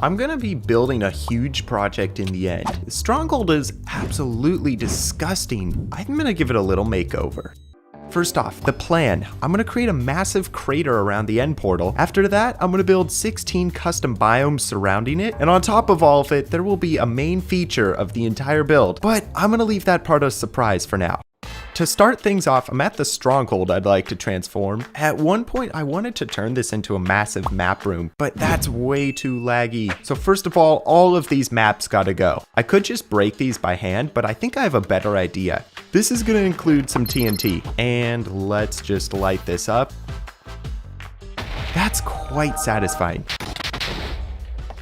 I'm gonna be building a huge project in the end. The stronghold is absolutely disgusting. I'm gonna give it a little makeover. First off, the plan. I'm gonna create a massive crater around the end portal. After that, I'm gonna build 16 custom biomes surrounding it. And on top of all of it, there will be a main feature of the entire build. But I'm gonna leave that part a surprise for now. To start things off, I'm at the stronghold I'd like to transform. At one point, I wanted to turn this into a massive map room, but that's way too laggy. So first of all of these maps gotta go. I could just break these by hand, but I think I have a better idea. This is gonna include some TNT, and let's just light this up. That's quite satisfying.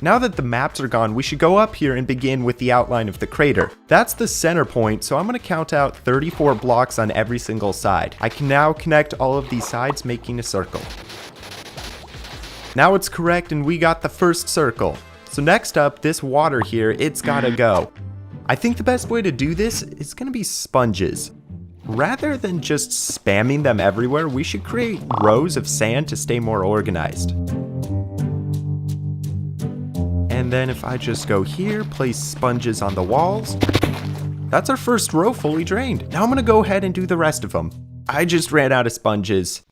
Now that the maps are gone, we should go up here and begin with the outline of the crater. That's the center point, so I'm going to count out 34 blocks on every single side. I can now connect all of these sides, making a circle. Now it's correct and we got the first circle. So next up, this water here, it's gotta go. I think the best way to do this is going to be sponges. Rather than just spamming them everywhere, we should create rows of sand to stay more organized. And then if I just go here, place sponges on the walls, that's our first row fully drained. Now I'm gonna go ahead and do the rest of them. I just ran out of sponges.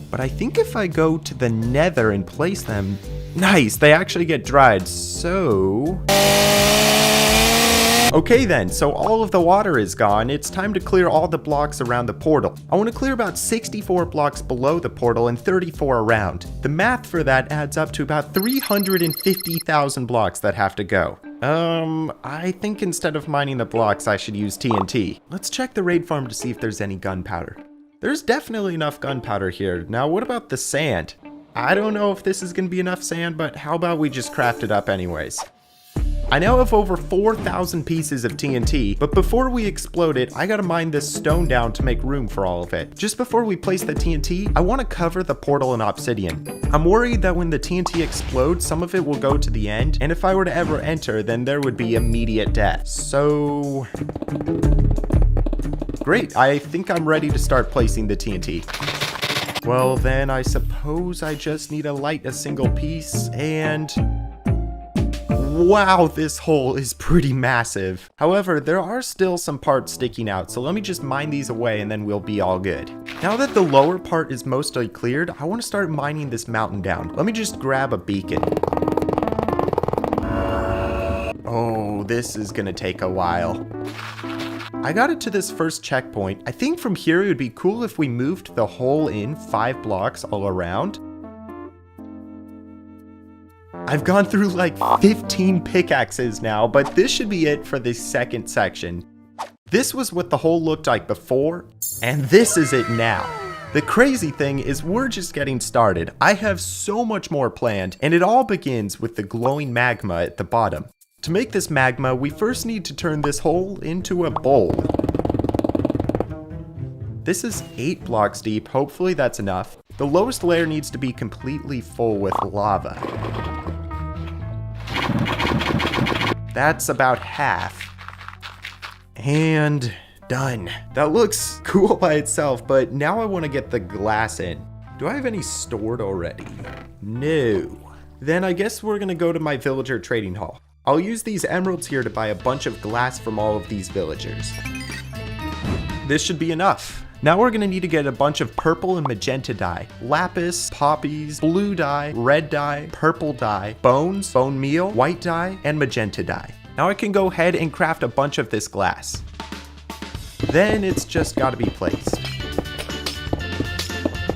But I think if I go to the nether and place them, nice, they actually get dried, so... Okay then, so all of the water is gone. It's time to clear all the blocks around the portal. I want to clear about 64 blocks below the portal and 34 around. The math for that adds up to about 350,000 blocks that have to go. I think instead of mining the blocks, I should use TNT. Let's check the raid farm to see if there's any gunpowder. There's definitely enough gunpowder here. Now, what about the sand? I don't know if this is going to be enough sand, but how about we just craft it up anyways? I now have over 4,000 pieces of TNT, but before we explode it, I gotta mine this stone down to make room for all of it. Just before we place the TNT, I want to cover the portal in obsidian. I'm worried that when the TNT explodes, some of it will go to the end, and if I were to ever enter, then there would be immediate death. So... Great, I think I'm ready to start placing the TNT. Well then, I suppose I just need to light a single piece, and... Wow, this hole is pretty massive. However, there are still some parts sticking out, so let me just mine these away and then we'll be all good. Now that the lower part is mostly cleared, I want to start mining this mountain down. Let me just grab a beacon. Oh, this is gonna take a while. I got it to this first checkpoint. I think from here it would be cool if we moved the hole in 5 blocks all around. I've gone through like 15 pickaxes now, but this should be it for the second section. This was what the hole looked like before, and this is it now. The crazy thing is we're just getting started. I have so much more planned, and it all begins with the glowing magma at the bottom. To make this magma, we first need to turn this hole into a bowl. This is 8 blocks deep, hopefully that's enough. The lowest layer needs to be completely full with lava. That's about half. And done. That looks cool by itself, but now I want to get the glass in. Do I have any stored already? No. Then I guess we're gonna go to my villager trading hall. I'll use these emeralds here to buy a bunch of glass from all of these villagers. This should be enough. Now we're gonna need to get a bunch of purple and magenta dye, lapis, poppies, blue dye, red dye, purple dye, bones, bone meal, white dye, and magenta dye. Now I can go ahead and craft a bunch of this glass. Then it's just gotta be placed.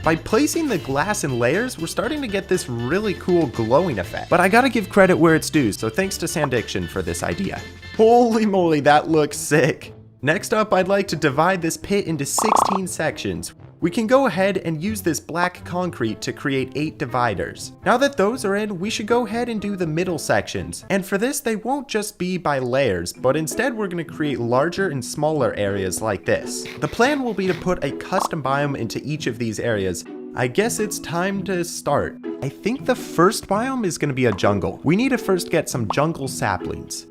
By placing the glass in layers, we're starting to get this really cool glowing effect. But I gotta give credit where it's due, so thanks to Sandiction for this idea. Holy moly, that looks sick. Next up, I'd like to divide this pit into 16 sections. We can go ahead and use this black concrete to create 8 dividers. Now that those are in, we should go ahead and do the middle sections. And for this, they won't just be by layers, but instead we're going to create larger and smaller areas like this. The plan will be to put a custom biome into each of these areas. I guess it's time to start. I think the first biome is going to be a jungle. We need to first get some jungle saplings.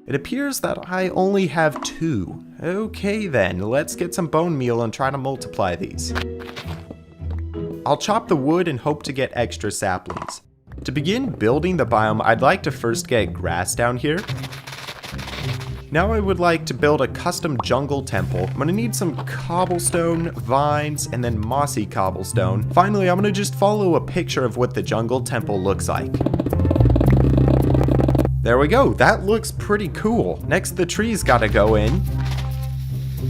It appears that I only have 2. Okay then, let's get some bone meal and try to multiply these. I'll chop the wood and hope to get extra saplings. To begin building the biome, I'd like to first get grass down here. Now I would like to build a custom jungle temple. I'm gonna need some cobblestone, vines, and then mossy cobblestone. Finally, I'm gonna just follow a picture of what the jungle temple looks like. There we go, that looks pretty cool. Next, the trees gotta go in.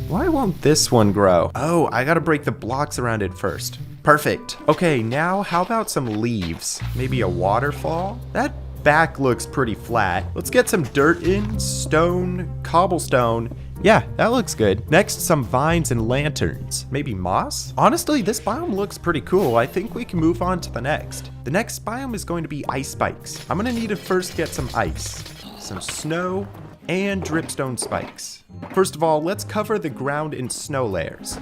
Why won't this one grow? Oh, I gotta break the blocks around it first. Perfect. Okay, now how about some leaves? Maybe a waterfall? That back looks pretty flat. Let's get some dirt in, stone, cobblestone. Yeah, that looks good. Next, some vines and lanterns. Maybe moss? Honestly, this biome looks pretty cool. I think we can move on to the next. The next biome is going to be ice spikes. I'm gonna need to first get some ice, some snow, and dripstone spikes. First of all, let's cover the ground in snow layers.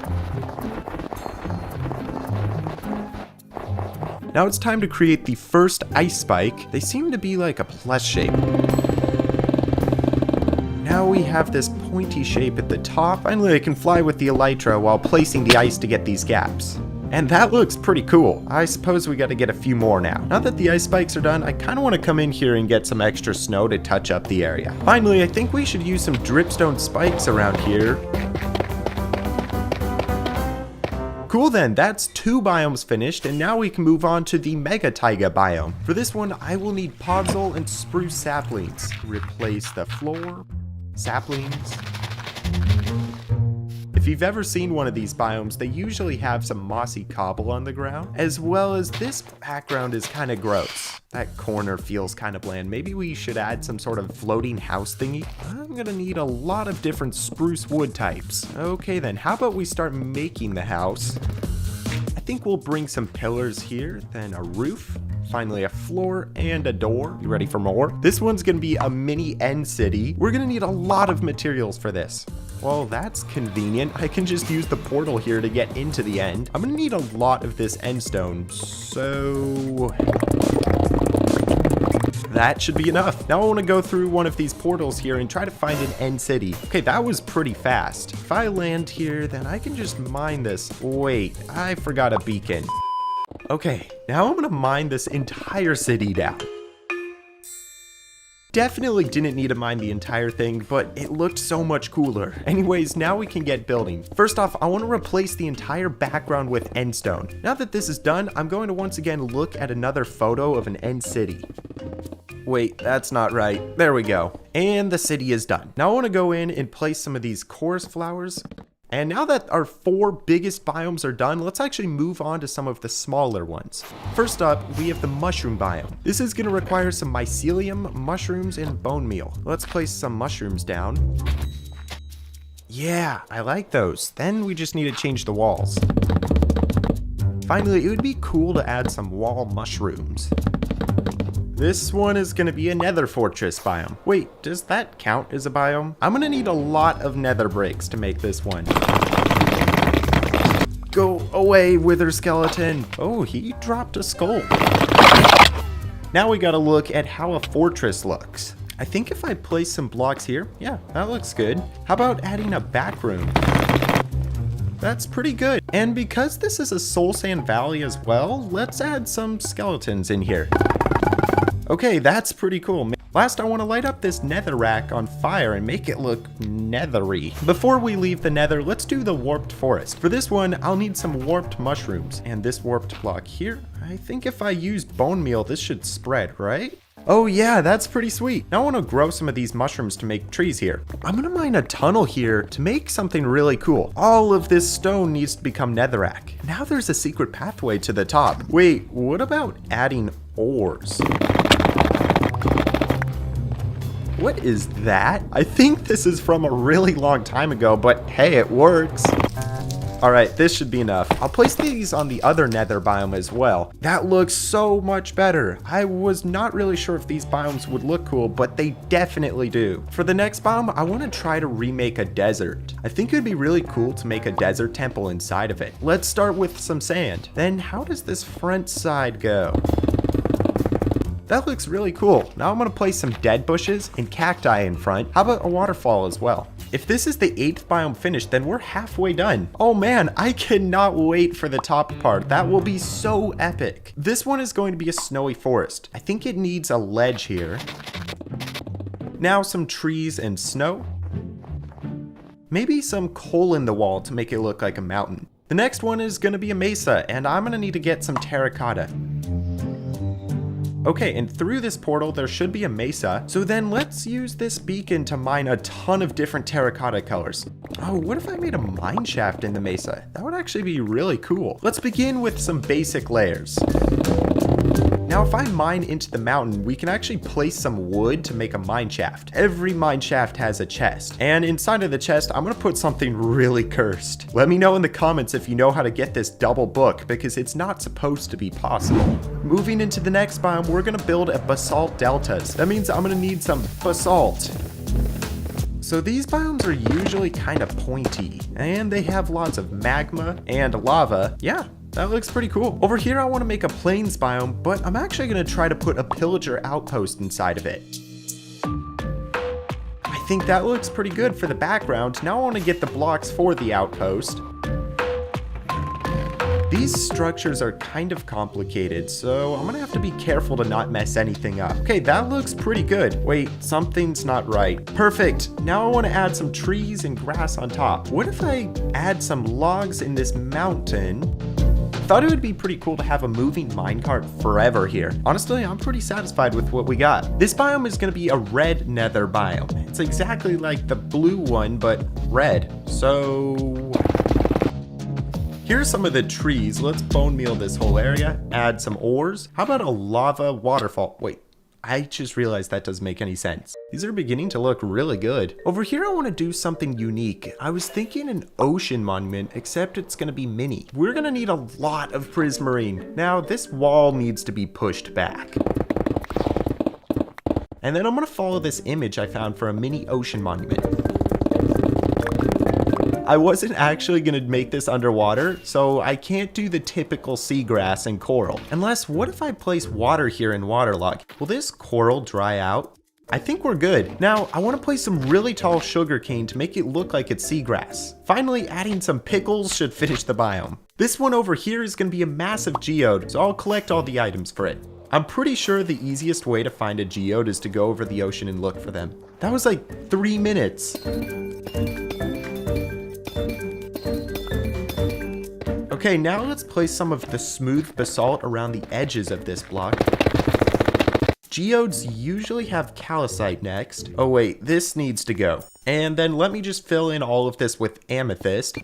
Now it's time to create the first ice spike. They seem to be like a plus shape. Now we have this pointy shape at the top. Finally, I can fly with the elytra while placing the ice to get these gaps. And that looks pretty cool. I suppose we gotta get a few more now. Now that the ice spikes are done, I kinda wanna come in here and get some extra snow to touch up the area. Finally, I think we should use some dripstone spikes around here. Cool then, that's 2 biomes finished, and now we can move on to the Mega Taiga biome. For this one, I will need podzol and spruce saplings to replace the floor, saplings. If you've ever seen one of these biomes, they usually have some mossy cobble on the ground, as well as this background is kind of gross. That corner feels kind of bland. Maybe we should add some sort of floating house thingy. I'm gonna need a lot of different spruce wood types. Okay then, how about we start making the house? I think we'll bring some pillars here, then a roof, finally a floor and a door. You ready for more? This one's gonna be a mini end city. We're gonna need a lot of materials for this. Well, that's convenient. I can just use the portal here to get into the end. I'm gonna need a lot of this end stone, so that should be enough. Now I want to go through one of these portals here and try to find an end city. Okay, that was pretty fast. If I land here, then I can just mine this. Wait, I forgot a beacon. Okay, now I'm gonna mine this entire city down. Definitely didn't need to mine the entire thing, but it looked so much cooler. Anyways, now we can get building. First off, I want to replace the entire background with end stone. Now that this is done, I'm going to once again look at another photo of an end city. Wait, that's not right. There we go. And the city is done. Now I want to go in and place some of these chorus flowers. And now that our 4 biggest biomes are done, let's actually move on to some of the smaller ones. First up, we have the mushroom biome. This is going to require some mycelium, mushrooms, and bone meal. Let's place some mushrooms down. Yeah, I like those. Then we just need to change the walls. Finally, it would be cool to add some wall mushrooms. This one is gonna be a nether fortress biome. Wait, does that count as a biome? I'm gonna need a lot of nether bricks to make this one. Go away, wither skeleton. Oh, he dropped a skull. Now we gotta look at how a fortress looks. I think if I place some blocks here, yeah, that looks good. How about adding a back room? That's pretty good. And because this is a soul sand valley as well, let's add some skeletons in here. Okay, that's pretty cool. Last, I want to light up this nether rack on fire and make it look nethery. Before we leave the nether, let's do the warped forest. For this one, I'll need some warped mushrooms. And this warped block here, I think if I used bone meal, this should spread, right? Oh yeah, that's pretty sweet. Now I want to grow some of these mushrooms to make trees here. I'm gonna mine a tunnel here to make something really cool. All of this stone needs to become netherrack. Now there's a secret pathway to the top. Wait, what about adding ores? What is that? I think this is from a really long time ago, but hey, it works. All right, this should be enough. I'll place these on the other nether biome as well. That looks so much better. I was not really sure if these biomes would look cool, but they definitely do. For the next biome, I want to try to remake a desert. I think it'd be really cool to make a desert temple inside of it. Let's start with some sand. Then how does this front side go? That looks really cool. Now I'm gonna place some dead bushes and cacti in front. How about a waterfall as well? If this is the 8th biome finished, then we're halfway done. Oh man, I cannot wait for the top part. That will be so epic. This one is going to be a snowy forest. I think it needs a ledge here. Now some trees and snow. Maybe some coal in the wall to make it look like a mountain. The next one is gonna be a mesa, and I'm gonna need to get some terracotta. Okay, and through this portal, there should be a mesa. So then let's use this beacon to mine a ton of different terracotta colors. Oh, what if I made a mine shaft in the mesa? That would actually be really cool. Let's begin with some basic layers. Now, if I mine into the mountain, we can actually place some wood to make a mine shaft. Every mine shaft has a chest, and inside of the chest, I'm gonna put something really cursed. Let me know in the comments if you know how to get this double book, because it's not supposed to be possible. Moving into the next biome, we're gonna build a basalt deltas. That means I'm gonna need some basalt. So these biomes are usually kind of pointy, and they have lots of magma and lava. Yeah. That looks pretty cool. Over here, I want to make a plains biome, but I'm actually going to try to put a pillager outpost inside of it. I think that looks pretty good for the background. Now I want to get the blocks for the outpost. These structures are kind of complicated, so I'm going to have to be careful to not mess anything up. Okay, that looks pretty good. Wait, something's not right. Perfect. Now I want to add some trees and grass on top. What if I add some logs in this mountain? Thought it would be pretty cool to have a moving minecart forever here. Honestly, I'm pretty satisfied with what we got. This biome is going to be a red nether biome. It's exactly like the blue one, but red. So here's some of the trees. Let's bone meal this whole area, add some ores. How about a lava waterfall? Wait, I just realized that doesn't make any sense. These are beginning to look really good. Over here, I want to do something unique. I was thinking an ocean monument, except it's going to be mini. We're going to need a lot of prismarine. Now, this wall needs to be pushed back. And then I'm going to follow this image I found for a mini ocean monument. I wasn't actually gonna make this underwater, so I can't do the typical seagrass and coral. Unless, what if I place water here and waterlog? Will this coral dry out? I think we're good. Now, I wanna place some really tall sugarcane to make it look like it's seagrass. Finally, adding some pickles should finish the biome. This one over here is gonna be a massive geode, so I'll collect all the items for it. I'm pretty sure the easiest way to find a geode is to go over the ocean and look for them. That was like 3 minutes. Okay, now let's place some of the smooth basalt around the edges of this block. Geodes usually have calcite next. Oh wait, this needs to go. And then let me just fill in all of this with amethyst.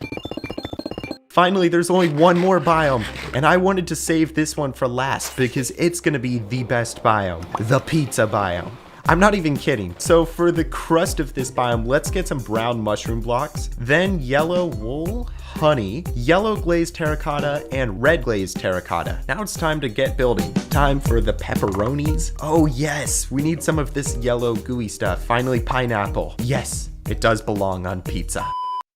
Finally, there's only one more biome, and I wanted to save this one for last because it's gonna be the best biome, the pizza biome. I'm not even kidding. So for the crust of this biome, let's get some brown mushroom blocks, then yellow wool, honey, yellow glazed terracotta, and red glazed terracotta. Now it's time to get building. Time for the pepperonis. Oh yes, we need some of this yellow gooey stuff. Finally, pineapple. Yes, it does belong on pizza.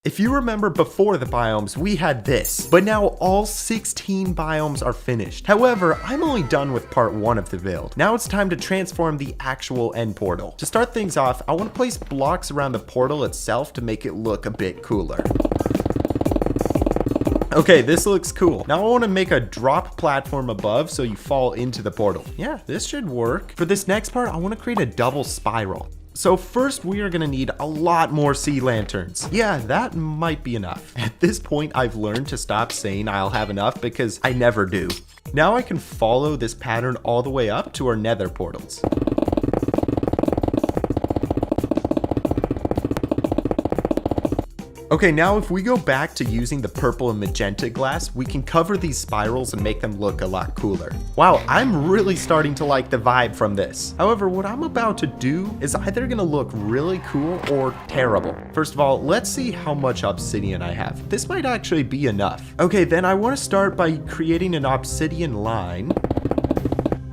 If you remember before the biomes, we had this, but now all 16 biomes are finished. However, I'm only done with part 1 of the build. Now it's time to transform the actual end portal. To start things off, I want to place blocks around the portal itself to make it look a bit cooler. Okay, this looks cool. Now I want to make a drop platform above so you fall into the portal. Yeah, this should work. For this next part, I want to create a double spiral. So first, we are gonna need a lot more sea lanterns. Yeah, that might be enough. At this point, I've learned to stop saying I'll have enough because I never do. Now I can follow this pattern all the way up to our nether portals. Okay, now if we go back to using the purple and magenta glass, we can cover these spirals and make them look a lot cooler. Wow, I'm really starting to like the vibe from this. However, what I'm about to do is either gonna look really cool or terrible. First of all, let's see how much obsidian I have. This might actually be enough. Okay, then I wanna start by creating an obsidian line.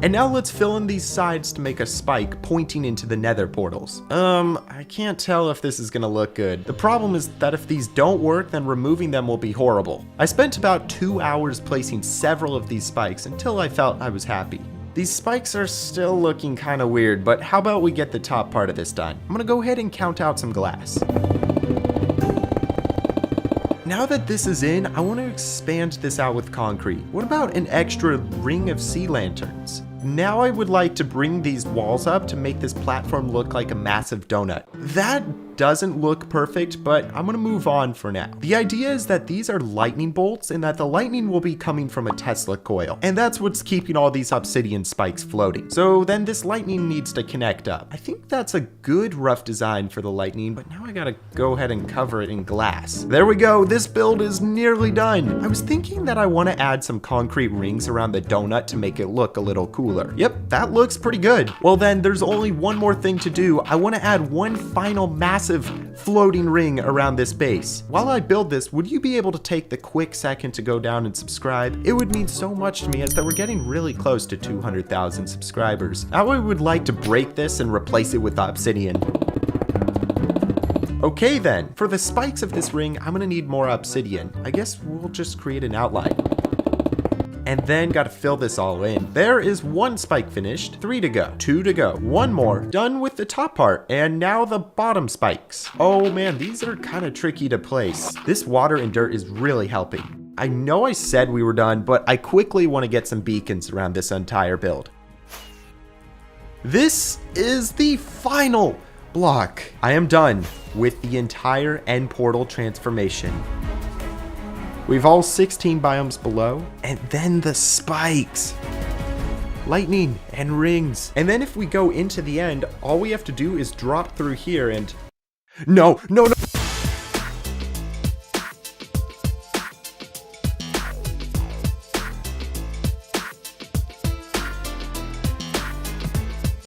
And now let's fill in these sides to make a spike pointing into the nether portals. I can't tell if this is gonna look good. The problem is that if these don't work, then removing them will be horrible. I spent about 2 hours placing several of these spikes until I felt I was happy. These spikes are still looking kind of weird, but how about we get the top part of this done? I'm gonna go ahead and count out some glass. Now that this is in, I want to expand this out with concrete. What about an extra ring of sea lanterns? Now I would like to bring these walls up to make this platform look like a massive donut. That doesn't look perfect, but I'm gonna move on for now. The idea is that these are lightning bolts and that the lightning will be coming from a Tesla coil. And that's what's keeping all these obsidian spikes floating. So then this lightning needs to connect up. I think that's a good rough design for the lightning, but now I gotta go ahead and cover it in glass. There we go, this build is nearly done. I was thinking that I wanna add some concrete rings around the donut to make it look a little cooler. Yep, that looks pretty good. Well then, there's only one more thing to do. I wanna add one final massive floating ring around this base. While I build this, would you be able to take the quick second to go down and subscribe? It would mean so much to me, as that we're getting really close to 200,000 subscribers. Now I would like to break this and replace it with obsidian. Okay then, for the spikes of this ring, I'm gonna need more obsidian. I guess we'll just create an outline. And then gotta fill this all in. There is one spike finished, 3 to go, 2 to go, 1 more, done with the top part, and now the bottom spikes. Oh man, these are kind of tricky to place. This water and dirt is really helping. I know I said we were done, but I quickly want to get some beacons around this entire build. This is the final block. I am done with the entire end portal transformation. We've all 16 biomes below, and then the spikes. Lightning and rings. And then if we go into the end, all we have to do is drop through here and... No!